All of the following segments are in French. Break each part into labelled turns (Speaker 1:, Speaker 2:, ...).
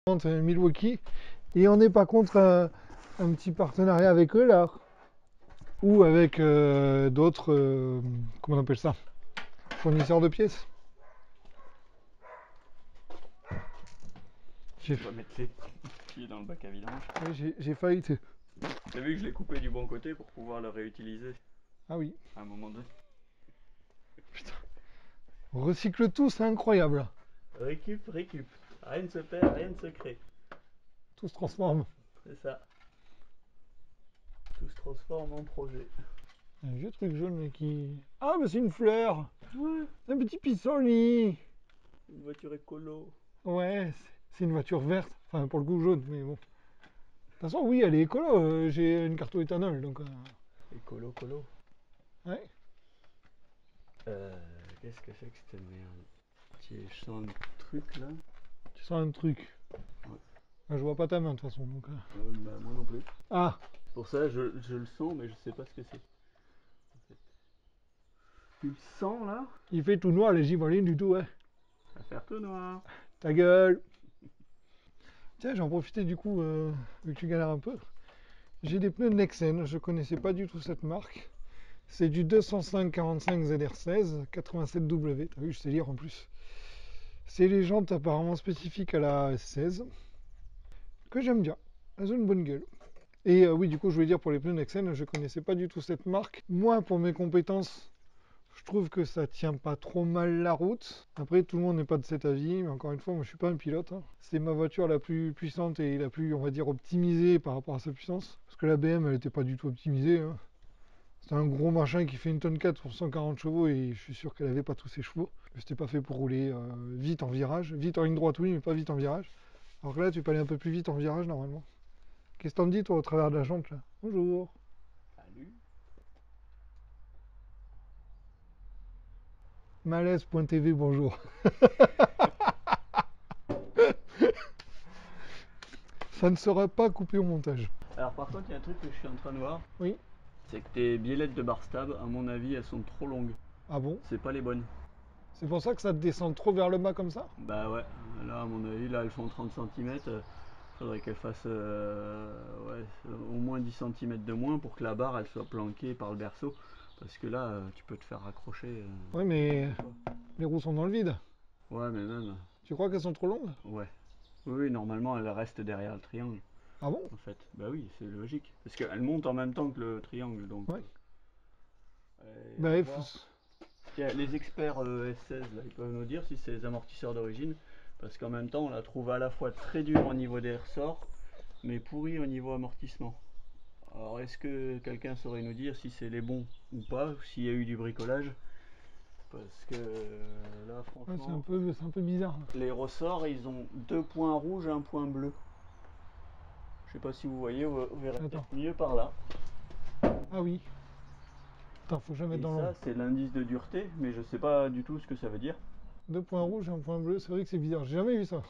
Speaker 1: Milwaukee. Et on n'est pas contre un petit partenariat avec eux là. Ou avec d'autres, comment on appelle ça, fournisseurs de pièces.
Speaker 2: On va mettre les pieds dans le bac à vidange.
Speaker 1: J'ai failli.
Speaker 2: T'as vu que je l'ai coupé du bon côté pour pouvoir le réutiliser
Speaker 1: Ah oui.
Speaker 2: à un moment donné.
Speaker 1: Putain. On recycle tout, c'est incroyable.
Speaker 2: Récup. Rien ne se perd, rien ne se crée.
Speaker 1: Tout se transforme.
Speaker 2: C'est ça. Tout se transforme en projet.
Speaker 1: Un vieux truc jaune qui. Ah, mais c'est une fleur.
Speaker 2: Ouais.
Speaker 1: C'est un petit pissenlit.
Speaker 2: Une voiture écolo.
Speaker 1: Ouais, c'est une voiture verte. Enfin, pour le coup, jaune, mais bon. De toute façon, oui, elle est écolo. J'ai une carte éthanol, donc.
Speaker 2: Écolo.
Speaker 1: Ouais.
Speaker 2: Qu'est-ce que c'est que cette merde? Tiens, je sens un truc là.
Speaker 1: Tu sens un truc.
Speaker 2: Ouais.
Speaker 1: Ah, je vois pas ta main, de toute façon. Donc,
Speaker 2: Bah, moi non plus.
Speaker 1: Ah,
Speaker 2: Pour ça, je le sens, mais je sais pas ce que c'est. En fait. Tu le sens là?
Speaker 1: il fait tout noir, les givralines du tout, ouais.
Speaker 2: Ça va faire tout noir.
Speaker 1: Ta gueule. Tiens, j'en profitais du coup, vu que tu galères un peu. J'ai des pneus Nexen, je connaissais pas du tout cette marque. C'est du 205-45 ZR16, 87W, t'as vu, je sais lire en plus. C'est les jantes apparemment spécifiques à la S16, que j'aime bien, elles ont une bonne gueule. Et oui, du coup, je voulais dire pour les pneus Nexen, je connaissais pas du tout cette marque. Moi, pour mes compétences, je trouve que ça tient pas trop mal la route. Après, tout le monde n'est pas de cet avis, mais encore une fois, moi je suis pas un pilote, hein. C'est ma voiture la plus puissante et la plus, on va dire, optimisée par rapport à sa puissance. Parce que la BM, elle n'était pas du tout optimisée, hein. C'est un gros machin qui fait une tonne 4 pour 140 chevaux et je suis sûr qu'elle avait pas tous ses chevaux. C'était pas fait pour rouler vite en virage. Vite en ligne droite, oui, mais pas vite en virage. Alors que là, tu peux aller un peu plus vite en virage normalement. Qu'est-ce que t'en dis, toi, au travers de la jante là? Bonjour.
Speaker 2: Salut.
Speaker 1: Malaise.tv, bonjour. Ça ne sera pas coupé au montage.
Speaker 2: Alors par contre, il y a un truc que je suis en train de voir.
Speaker 1: Oui.
Speaker 2: C'est que tes biellettes de bar stab, à mon avis, elles sont trop longues.
Speaker 1: Ah bon?
Speaker 2: C'est pas les bonnes.
Speaker 1: C'est pour ça que ça te descend trop vers le bas comme ça?
Speaker 2: Bah ouais, là à mon avis, là elles font 30 cm. Faudrait qu'elles fassent ouais, au moins 10 cm de moins pour que la barre elle soit planquée par le berceau. Parce que là, tu peux te faire raccrocher.
Speaker 1: Oui, mais les roues sont dans le vide.
Speaker 2: Ouais, mais même.
Speaker 1: Tu crois qu'elles sont trop longues?
Speaker 2: Ouais. Oui, normalement elles restent derrière le triangle.
Speaker 1: Ah bon?
Speaker 2: En fait, bah oui, c'est logique. Parce qu'elles montent en même temps que le triangle. Donc,
Speaker 1: Ouais.
Speaker 2: à
Speaker 1: Bah, il faut...
Speaker 2: voir. Les experts S16, là, ils peuvent nous dire si c'est les amortisseurs d'origine. Parce qu'en même temps, on la trouve à la fois très dure au niveau des ressorts, mais pourrie au niveau amortissement. Alors, est-ce que quelqu'un saurait nous dire si c'est les bons ou pas, ou s'il y a eu du bricolage? Parce que là,
Speaker 1: ouais,
Speaker 2: franchement,
Speaker 1: c'est un peu bizarre.
Speaker 2: les ressorts, ils ont deux points rouges et un point bleu. Je sais pas si vous voyez, vous verrez
Speaker 1: Attends.
Speaker 2: peut-être mieux par là.
Speaker 1: Ah oui. Attends, faut jamais
Speaker 2: Et
Speaker 1: mettre dans l'ombre.
Speaker 2: ça, c'est l'indice de dureté, mais je sais pas du tout ce que ça veut dire.
Speaker 1: Deux points rouges et un point bleu. C'est vrai que c'est bizarre. J'ai jamais vu ça.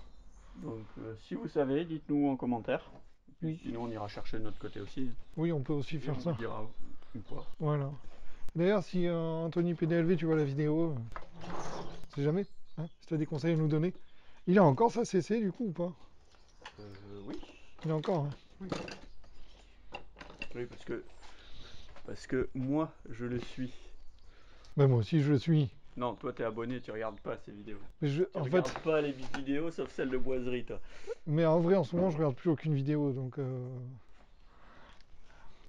Speaker 2: Donc, si vous savez, dites-nous en commentaire. Et puis,
Speaker 1: Oui.
Speaker 2: sinon, on ira chercher de notre côté aussi.
Speaker 1: Oui, on peut aussi
Speaker 2: Et on
Speaker 1: faire
Speaker 2: vous
Speaker 1: ça.
Speaker 2: dira une fois.
Speaker 1: Voilà. D'ailleurs, si Anthony PDLV, tu vois la vidéo, on sait jamais, hein, si tu as des conseils à nous donner. Il a encore sa CC du coup ou pas?
Speaker 2: Oui.
Speaker 1: Il a encore, hein.
Speaker 2: Oui. Oui, parce que moi, je le suis.
Speaker 1: Bah, moi aussi, je le suis.
Speaker 2: Non, toi, t'es abonné, tu regardes pas ces vidéos.
Speaker 1: Mais
Speaker 2: Tu
Speaker 1: en
Speaker 2: regardes
Speaker 1: fait,
Speaker 2: pas les vidéos, sauf celles de boiserie, toi.
Speaker 1: mais en vrai, en ce moment, je regarde plus aucune vidéo, donc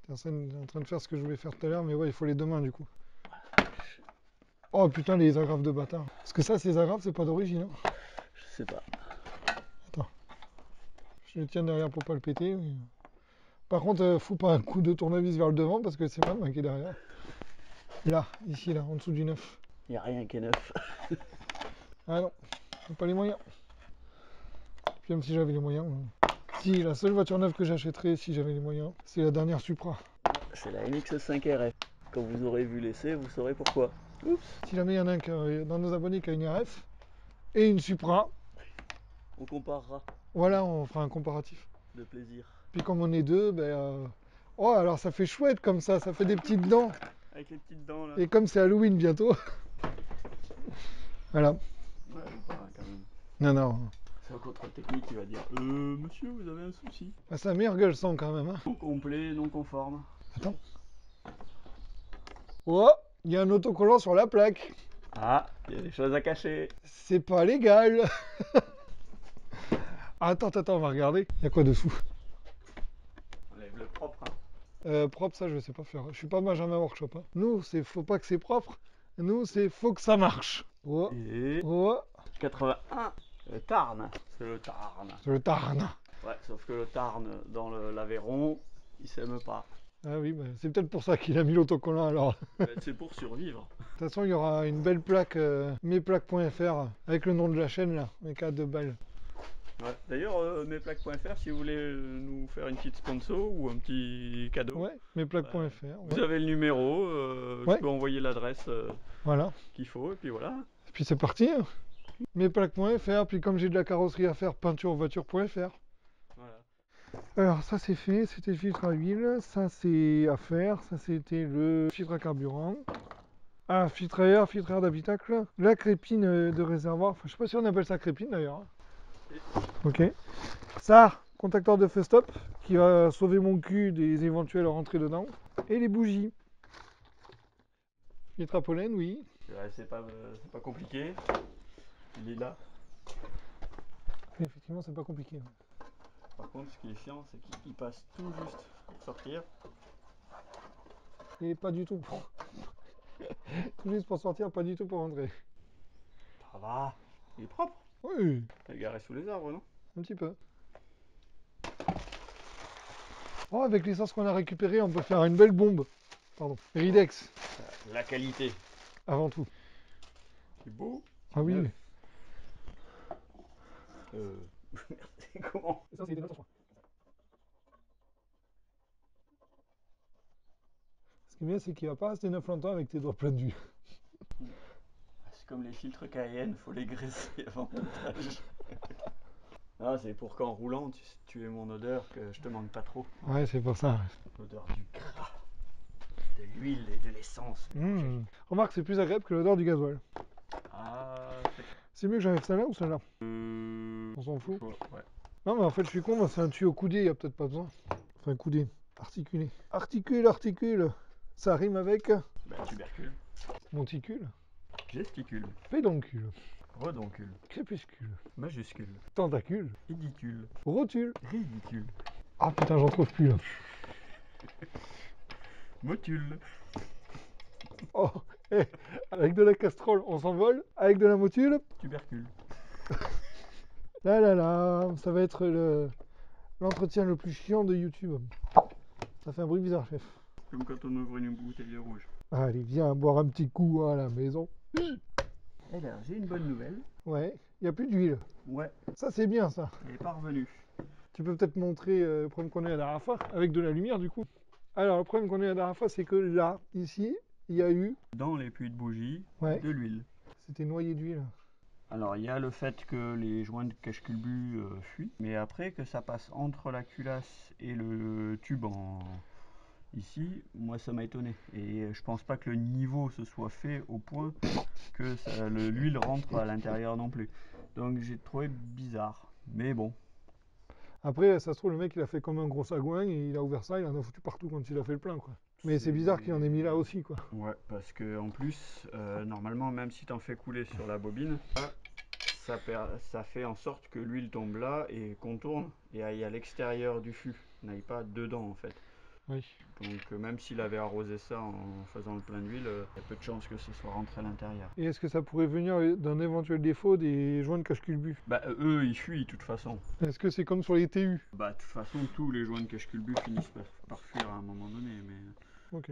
Speaker 1: t'es en train de faire ce que je voulais faire tout à l'heure, mais ouais, il faut les deux mains du coup. Oh putain, les agrafes de bâtard. Parce que ça, ces agrafes, c'est pas d'origine, hein.
Speaker 2: Je sais pas.
Speaker 1: Attends. Je le tiens derrière pour pas le péter. Mais... Par contre, fous pas un coup de tournevis vers le devant parce que c'est ma main qui est derrière. Là, ici, là, en dessous du neuf.
Speaker 2: Y a rien qui est neuf.
Speaker 1: Ah non, j'ai pas les moyens. Puis même si j'avais les moyens. Si, la seule voiture neuve que j'achèterais si j'avais les moyens, c'est la dernière Supra.
Speaker 2: C'est la MX5 RF. Quand vous aurez vu l'essai, vous saurez pourquoi. Oups.
Speaker 1: Si jamais il y en a un dans nos abonnés qui a une RF et une Supra,
Speaker 2: On comparera.
Speaker 1: voilà, on fera un comparatif.
Speaker 2: De plaisir.
Speaker 1: Puis comme on est deux, ben... Oh, alors ça fait chouette comme ça fait des petites dents.
Speaker 2: Avec les petites dents là.
Speaker 1: Et comme c'est Halloween bientôt, voilà.
Speaker 2: Ouais, pas quand même.
Speaker 1: Non, non.
Speaker 2: passer au contrôle technique, il va dire monsieur, vous avez un souci.
Speaker 1: Ah, c'est un meilleur gueule son quand même. Hein.
Speaker 2: Non complet, non conforme.
Speaker 1: Attends. Oh, il y a un autocollant sur la plaque.
Speaker 2: Ah, il y a des choses à cacher.
Speaker 1: C'est pas légal. Attends, on va regarder. Il y a quoi dessous?
Speaker 2: Enlève le propre. Hein.
Speaker 1: Propre, ça je sais pas faire. Je suis pas Benjamin Workshop. Hein. Nous, c'est faut pas que c'est propre. Nous, c'est faut que ça marche. Oh,
Speaker 2: Et
Speaker 1: oh,
Speaker 2: 81, le Tarn. C'est le Tarn.
Speaker 1: c'est le Tarn.
Speaker 2: Ouais, sauf que le Tarn, dans l'Aveyron, il s'aime pas.
Speaker 1: Ah oui, bah, c'est peut-être pour ça qu'il a mis l'autocollant alors.
Speaker 2: C'est pour survivre.
Speaker 1: De toute façon, il y aura une belle plaque, mesplaques.fr, avec le nom de la chaîne là, avec à 2 balles.
Speaker 2: Ouais. D'ailleurs, mesplaques.fr, si vous voulez nous faire une petite sponsor ou un petit cadeau,
Speaker 1: Ouais, mesplaques.fr.
Speaker 2: vous
Speaker 1: Ouais.
Speaker 2: avez le numéro,
Speaker 1: Ouais.
Speaker 2: je peux envoyer l'adresse
Speaker 1: Voilà.
Speaker 2: qu'il faut, et puis voilà.
Speaker 1: Et puis c'est parti. Hein. Mesplaques.fr, puis comme j'ai de la carrosserie à faire, peinturevoiture.fr.
Speaker 2: Voilà.
Speaker 1: Alors ça c'est fait, c'était le filtre à huile, ça c'est à faire, ça c'était le filtre à carburant. Ah, filtre à air d'habitacle, la crépine de réservoir, enfin je sais pas si on appelle ça crépine d'ailleurs. Hein. Ok. Ça, contacteur de feu stop, qui va sauver mon cul des éventuelles rentrées dedans. Et les bougies. Filtre à pollen, oui.
Speaker 2: Ouais, c'est pas compliqué. Il est là.
Speaker 1: Effectivement, c'est pas compliqué.
Speaker 2: Par contre, ce qui est chiant, c'est qu'il passe tout juste pour sortir.
Speaker 1: Et pas du tout pour... tout juste pour sortir, pas du tout pour rentrer.
Speaker 2: Ça va. Il est propre.
Speaker 1: Oui,
Speaker 2: Il est garé sous les arbres, non?
Speaker 1: un petit peu. Oh, avec l'essence qu'on a récupérée, on peut faire une belle bombe. Pardon. Ridex,
Speaker 2: La qualité.
Speaker 1: avant tout.
Speaker 2: C'est beau.
Speaker 1: Ah oui.
Speaker 2: Neuf. C'est comment?
Speaker 1: Ça, c'est des notes, je crois. Ce qui est bien, c'est qu'il va pas rester 9 longtemps avec tes doigts pleins d'huile.
Speaker 2: C'est comme les filtres Cayenne, faut les graisser avant tout âge. Ah, c'est pour qu'en roulant, tu aies mon odeur, que je te manque pas trop.
Speaker 1: Ouais, c'est pour ça.
Speaker 2: L'odeur du gras, de l'huile et de l'essence.
Speaker 1: Remarque, c'est plus agréable que l'odeur du gasoil.
Speaker 2: Ah,
Speaker 1: C'est mieux que j'enlève celle-là ou celle-là? On s'en fout.
Speaker 2: Ouais.
Speaker 1: Non, mais en fait, je suis con, moi, c'est un tuyau coudé, il n'y a peut-être pas besoin. Enfin, coudé, articulé. Articule. Ça rime avec
Speaker 2: Bah, tubercule,
Speaker 1: monticule,
Speaker 2: gesticule,
Speaker 1: pédoncule,
Speaker 2: redoncule,
Speaker 1: crépuscule,
Speaker 2: majuscule,
Speaker 1: tentacule,
Speaker 2: édicule,
Speaker 1: rotule.
Speaker 2: ridicule,
Speaker 1: Ah putain, j'en trouve plus là.
Speaker 2: motule.
Speaker 1: Oh, eh, avec de la castrole, on s'envole. Avec de la motule,
Speaker 2: Tubercule.
Speaker 1: là, ça va être l'entretien le plus chiant de YouTube. Ça fait un bruit bizarre, chef.
Speaker 2: Comme quand on ouvre une bouteille de rouge.
Speaker 1: Allez, viens boire un petit coup à la maison.
Speaker 2: Alors, j'ai une bonne nouvelle.
Speaker 1: Ouais, il n'y a plus d'huile.
Speaker 2: Ouais,
Speaker 1: Ça, c'est bien, ça.
Speaker 2: elle est pas revenue.
Speaker 1: Tu peux peut-être montrer le problème qu'on a eu la dernière fois, avec de la lumière, du coup. Alors, le problème qu'on a eu la dernière fois, c'est que là, ici, il y a eu...
Speaker 2: Dans les puits de bougie,
Speaker 1: Ouais.
Speaker 2: de l'huile.
Speaker 1: C'était noyé d'huile.
Speaker 2: Alors, il y a le fait que les joints de cache-culbut fuient, mais après que ça passe entre la culasse et le tube ici, moi ça m'a étonné. Et je pense pas que le niveau se soit fait au point que l'huile rentre à l'intérieur non plus. Donc j'ai trouvé bizarre. Mais bon,
Speaker 1: Après, ça se trouve, le mec, il a fait comme un gros sagouin, et il a ouvert ça, il en a foutu partout quand il a fait le plein, quoi. Mais c'est bizarre qu'il en ait mis là aussi, quoi.
Speaker 2: Ouais, parce que en plus, normalement, même si tu en fais couler sur la bobine, ça fait en sorte que l'huile tombe là et contourne et aille à l'extérieur du fût, n'aille pas dedans en fait.
Speaker 1: Oui.
Speaker 2: Donc même s'il avait arrosé ça en faisant le plein d'huile, il y a peu de chances que ce soit rentré à l'intérieur.
Speaker 1: Et est-ce que ça pourrait venir d'un éventuel défaut des joints de cache-culbut?
Speaker 2: Bah eux, ils fuient de toute façon.
Speaker 1: Est-ce que c'est comme sur les TU?
Speaker 2: Bah de toute façon, tous les joints de cache-culbut finissent par fuir à un moment donné, mais...
Speaker 1: Ok.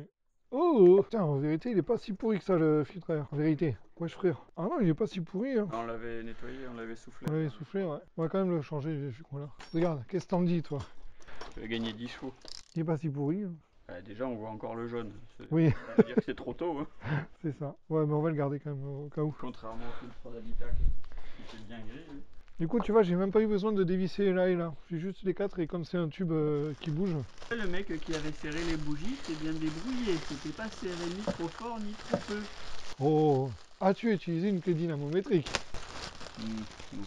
Speaker 1: Oh! Tiens, en vérité, il est pas si pourri que ça, le filtre à air. En vérité. Wesh, frère. Ah non, il est pas si pourri, hein.
Speaker 2: On l'avait nettoyé, on l'avait soufflé.
Speaker 1: On l'avait soufflé, ouais. On va quand même le changer, je crois, là. Regarde, qu'est-ce que t'en dis, toi?
Speaker 2: Tu as gagné 10 chevaux.
Speaker 1: Il est pas si pourri, hein.
Speaker 2: Déjà, on voit encore le jaune.
Speaker 1: Oui.
Speaker 2: Ça veut dire que c'est trop tôt, hein.
Speaker 1: C'est ça. Ouais, mais on va le garder quand même, au cas où.
Speaker 2: Contrairement au filtre d'habitacle, qui fait bien gris. Hein.
Speaker 1: Du coup, tu vois, j'ai même pas eu besoin de dévisser là et là. J'ai juste les quatre et comme c'est un tube qui bouge.
Speaker 2: Le mec qui avait serré les bougies s'est bien débrouillé. C'était pas serré ni trop fort ni trop peu.
Speaker 1: Oh! As-tu utilisé une clé dynamométrique?
Speaker 2: Non.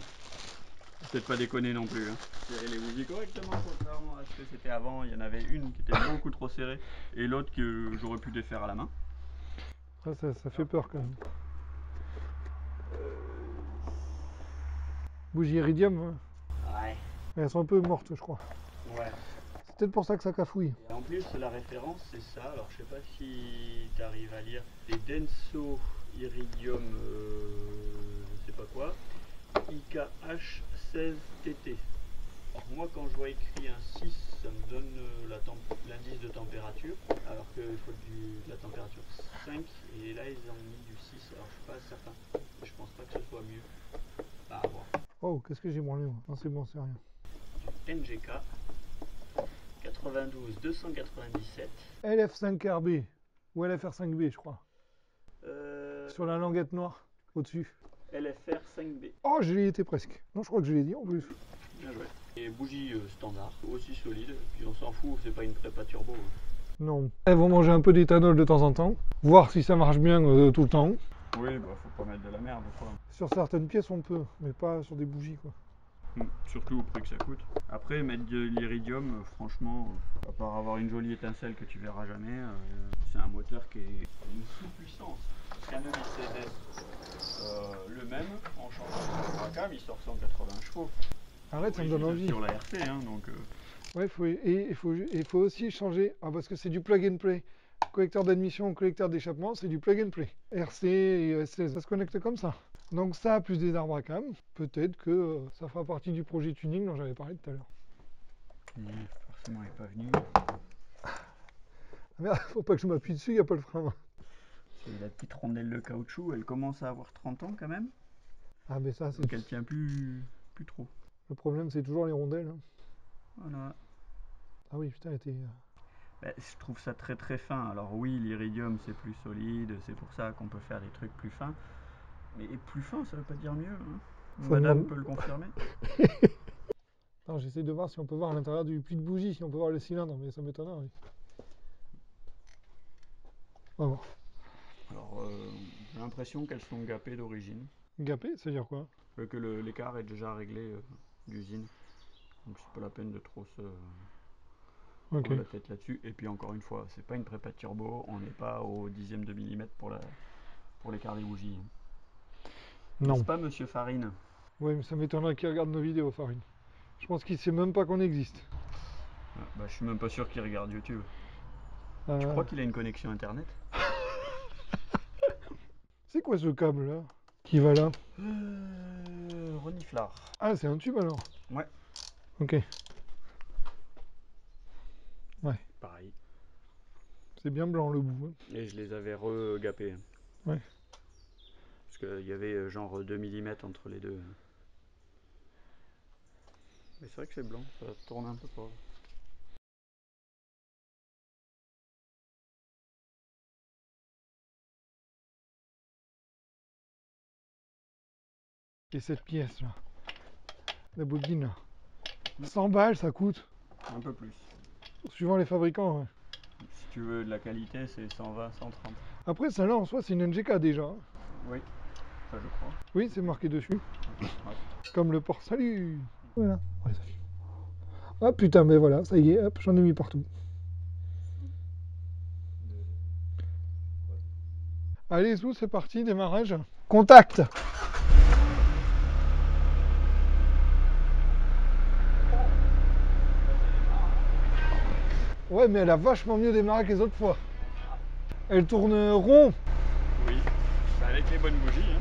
Speaker 2: peut-être pas déconner non plus. Hein. Serrer les bougies correctement, contrairement à ce que c'était avant. Il y en avait une qui était beaucoup trop serrée et l'autre que j'aurais pu défaire à la main.
Speaker 1: Ah, ça fait peur quand même. Bougie iridium, hein.
Speaker 2: Ouais.
Speaker 1: Elles sont un peu mortes, je crois.
Speaker 2: Ouais.
Speaker 1: C'est peut-être pour ça que ça cafouille.
Speaker 2: Et en plus, la référence, c'est ça. Alors, je sais pas si tu arrives à lire. Les Denso Iridium, je sais pas quoi. IKH16TT. Alors, moi, quand je vois écrit un 6, ça me donne l'indice de température. Alors qu'il faut de la température 5. Et là, ils ont mis du 6. Alors, je suis pas certain. Je pense pas que ce soit mieux. À voir.
Speaker 1: Oh, qu'est-ce que j'ai branlé moi? Non, c'est bon, c'est rien.
Speaker 2: NGK 92 297.
Speaker 1: LF5RB ou LFR5B, je crois. Sur la languette noire, au-dessus.
Speaker 2: LFR 5B.
Speaker 1: Oh, je l'ai été presque. Non, je crois que je l'ai dit en plus.
Speaker 2: Bien joué. Et bougie standard, aussi solide. Puis on s'en fout, c'est pas une prépa turbo.
Speaker 1: Non. Elles vont manger un peu d'éthanol de temps en temps, voir si ça marche bien tout le temps.
Speaker 2: Oui, bah faut pas mettre de la merde quoi.
Speaker 1: Sur certaines pièces, on peut, mais pas sur des bougies, quoi.
Speaker 2: Surtout au prix que ça coûte. Après, mettre de l'iridium, franchement, à part avoir une jolie étincelle que tu verras jamais, c'est un moteur qui est une sous-puissance. Canon ICD, le même, en changeant de Bracam, il sort 180 chevaux.
Speaker 1: Arrête, ça me donne envie.
Speaker 2: Sur la RC, hein, donc.
Speaker 1: Ouais, il faut aussi changer, parce que c'est du plug and play. Collecteur d'admission, collecteur d'échappement, c'est du plug and play. RC et ES16, ça se connecte comme ça. Donc ça, plus des arbres à cam, peut-être que ça fera partie du projet tuning dont j'avais parlé tout à l'heure.
Speaker 2: Forcément, il n'est pas venu.
Speaker 1: Ah merde, faut pas que je m'appuie dessus, il n'y a pas le frein.
Speaker 2: C'est la petite rondelle de caoutchouc, elle commence à avoir 30 ans quand même.
Speaker 1: Ah mais ça, c'est...
Speaker 2: Donc elle tient plus trop.
Speaker 1: Le problème, c'est toujours les rondelles. Hein.
Speaker 2: Voilà.
Speaker 1: Ah oui, putain, elle était...
Speaker 2: Je trouve ça très très fin. Alors oui, l'iridium c'est plus solide, c'est pour ça qu'on peut faire des trucs plus fins. Mais plus fin, ça veut pas dire mieux. Hein. Madame peut le confirmer.
Speaker 1: Non, j'essaie de voir si on peut voir à l'intérieur du puits de bougie, si on peut voir le cylindre, mais ça m'étonnerait. Oui. On va voir.
Speaker 2: Alors, j'ai l'impression qu'elles sont gapées d'origine.
Speaker 1: Gapé, ça veut dire quoi?
Speaker 2: Que l'écart est déjà réglé d'usine. Donc c'est pas la peine de trop se prendre la tête là-dessus. Et puis encore une fois, c'est pas une prépa turbo, on n'est pas au dixième de millimètre pour l'écart des bougies.
Speaker 1: Non.
Speaker 2: N'est-ce pas, monsieur Farine?
Speaker 1: Oui, mais ça m'étonnerait qu'il regarde nos vidéos, Farine. Je pense qu'il sait même pas qu'on existe.
Speaker 2: Bah, je suis même pas sûr qu'il regarde YouTube. Tu crois qu'il a une connexion internet?
Speaker 1: C'est quoi ce câble là qui va là?
Speaker 2: Reniflard.
Speaker 1: Ah, c'est un tube alors?
Speaker 2: Ouais.
Speaker 1: Ok. Ouais.
Speaker 2: Pareil.
Speaker 1: C'est bien blanc le bout. Hein.
Speaker 2: Et je les avais regapés.
Speaker 1: Ouais.
Speaker 2: Parce qu'il y avait genre 2 mm entre les deux. Mais c'est vrai que c'est blanc, ça tourne un peu pas.
Speaker 1: Et cette pièce là, la bobine là, 100 balles ça coûte?
Speaker 2: Un peu plus.
Speaker 1: Suivant les fabricants, ouais.
Speaker 2: Si tu veux de la qualité, c'est 120, 130.
Speaker 1: Après, celle-là en soi, c'est une NGK déjà.
Speaker 2: Oui, ça je crois.
Speaker 1: Oui, c'est marqué dessus.
Speaker 2: Ouais.
Speaker 1: Comme le port salut. Voilà. Ouais, ça filme. Ah putain, mais voilà, ça y est, hop, j'en ai mis partout. Allez, Zou, c'est parti, démarrage. Contact! Ouais, mais elle a vachement mieux démarré que les autres fois. Elle tourne rond.
Speaker 2: Oui, c'est avec les bonnes bougies. Hein.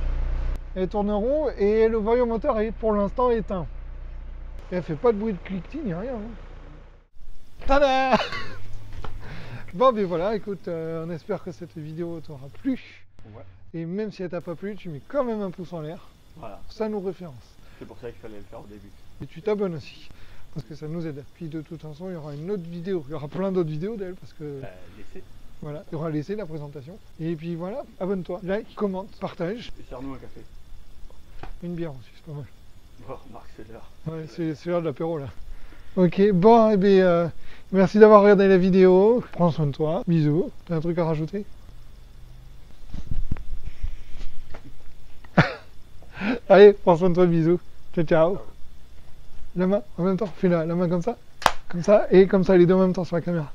Speaker 1: Elle tourne rond et le variomoteur est pour l'instant éteint. Et elle fait pas de bruit de cliquetis ni rien. Hein. Tada! Bon, ben voilà, écoute, on espère que cette vidéo t'aura plu.
Speaker 2: Ouais.
Speaker 1: Et même si elle t'a pas plu, tu mets quand même un pouce en l'air.
Speaker 2: Voilà.
Speaker 1: Ça nous référence.
Speaker 2: C'est pour ça qu'il fallait le faire au début.
Speaker 1: Et tu t'abonnes aussi. Parce que ça nous aide. Puis de toute façon, il y aura une autre vidéo. Il y aura plein d'autres vidéos d'elle. Parce que.
Speaker 2: Laissez.
Speaker 1: Voilà, il y aura l'essai, la présentation. Et puis voilà, abonne-toi, like, commente, partage.
Speaker 2: Et serre-nous un café.
Speaker 1: Une bière aussi, c'est pas mal.
Speaker 2: Bon, Marc, c'est l'heure.
Speaker 1: Ouais, c'est l'heure de l'apéro là. Ok, bon, et bien, merci d'avoir regardé la vidéo. Prends soin de toi. Bisous. T'as un truc à rajouter? Allez, prends soin de toi, bisous. Ciao, ciao. la main en même temps. Fais la main comme ça, et comme ça, les deux en même temps sur la caméra.